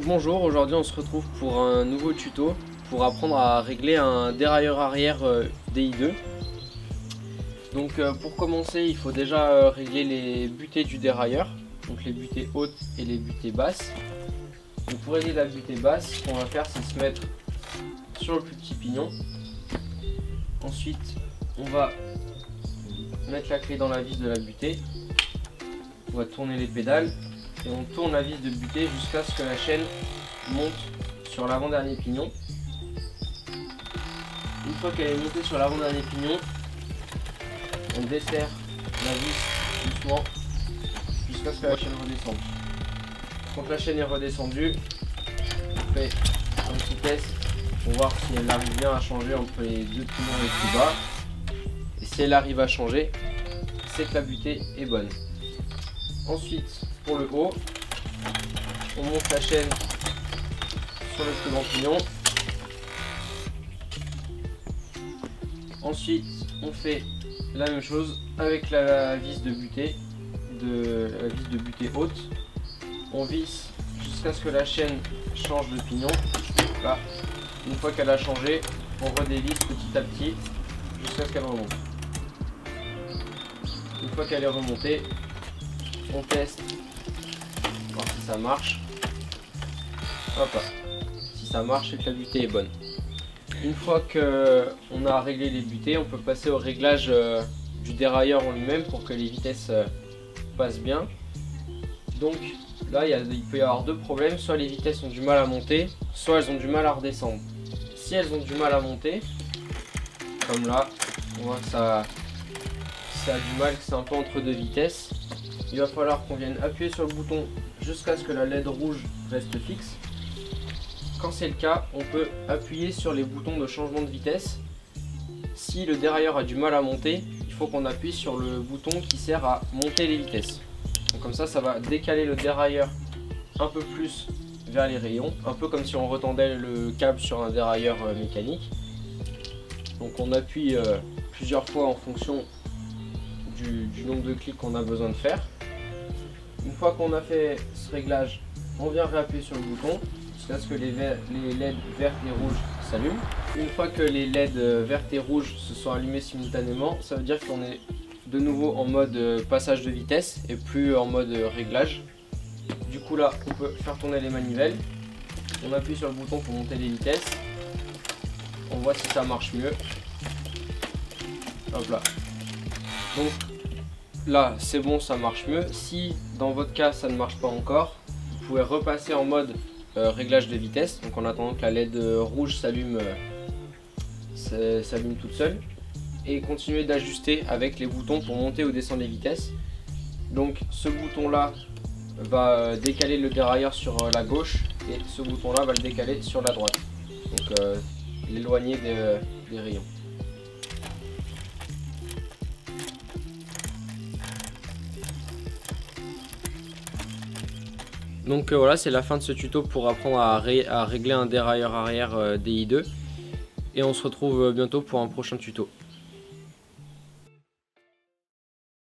Bonjour, aujourd'hui on se retrouve pour un nouveau tuto pour apprendre à régler un dérailleur arrière DI2. Donc pour commencer, il faut déjà régler les butées du dérailleur, donc les butées hautes et les butées basses. Donc pour régler la butée basse, ce qu'on va faire, c'est se mettre sur le plus petit pignon. Ensuite, on va mettre la clé dans la vis de la butée. On va tourner les pédales et on tourne la vis de butée jusqu'à ce que la chaîne monte sur l'avant-dernier pignon. Une fois qu'elle est montée sur l'avant-dernier pignon, on desserre la vis doucement jusqu'à ce que la chaîne redescende. Quand la chaîne est redescendue, on fait un petit test pour voir si elle arrive bien à changer entre les deux pignons les plus bas. Et si elle arrive à changer, c'est que la butée est bonne. Ensuite, pour le haut, on monte la chaîne sur le plus grand pignon. Ensuite, on fait la même chose avec la vis de butée, haute. On visse jusqu'à ce que la chaîne change de pignon. Là, une fois qu'elle a changé, on redévisse petit à petit jusqu'à ce qu'elle remonte. Une fois qu'elle est remontée, on teste, voir si ça marche. Hop là. Si ça marche, c'est que la butée est bonne. Une fois qu'on a réglé les butées, on peut passer au réglage du dérailleur en lui-même pour que les vitesses passent bien. Donc là, il peut y avoir deux problèmes. Soit les vitesses ont du mal à monter, soit elles ont du mal à redescendre. Si elles ont du mal à monter, comme là, on voit que ça a du mal, que c'est un peu entre deux vitesses. Il va falloir qu'on vienne appuyer sur le bouton jusqu'à ce que la LED rouge reste fixe. Quand c'est le cas, on peut appuyer sur les boutons de changement de vitesse. Si le dérailleur a du mal à monter, il faut qu'on appuie sur le bouton qui sert à monter les vitesses. Donc comme ça va décaler le dérailleur un peu plus vers les rayons, un peu comme si on retendait le câble sur un dérailleur mécanique. Donc on appuie plusieurs fois en fonction du nombre de clics qu'on a besoin de faire. Une fois qu'on a fait ce réglage, on vient réappuyer sur le bouton jusqu'à ce que les LED vertes et rouges s'allument. Une fois que les LED vertes et rouges se sont allumées simultanément, ça veut dire qu'on est de nouveau en mode passage de vitesse et plus en mode réglage. Du coup là, on peut faire tourner les manivelles. On appuie sur le bouton pour monter les vitesses. On voit si ça marche mieux. Hop là. Donc là, c'est bon, ça marche mieux. Si dans votre cas, ça ne marche pas encore, vous pouvez repasser en mode réglage de vitesse. Donc en attendant que la LED rouge s'allume toute seule. Et continuer d'ajuster avec les boutons pour monter ou descendre les vitesses. Donc ce bouton là va décaler le dérailleur sur la gauche et ce bouton là va le décaler sur la droite. Donc l'éloigner des rayons. Donc voilà, c'est la fin de ce tuto pour apprendre à régler un dérailleur arrière DI2. Et on se retrouve bientôt pour un prochain tuto.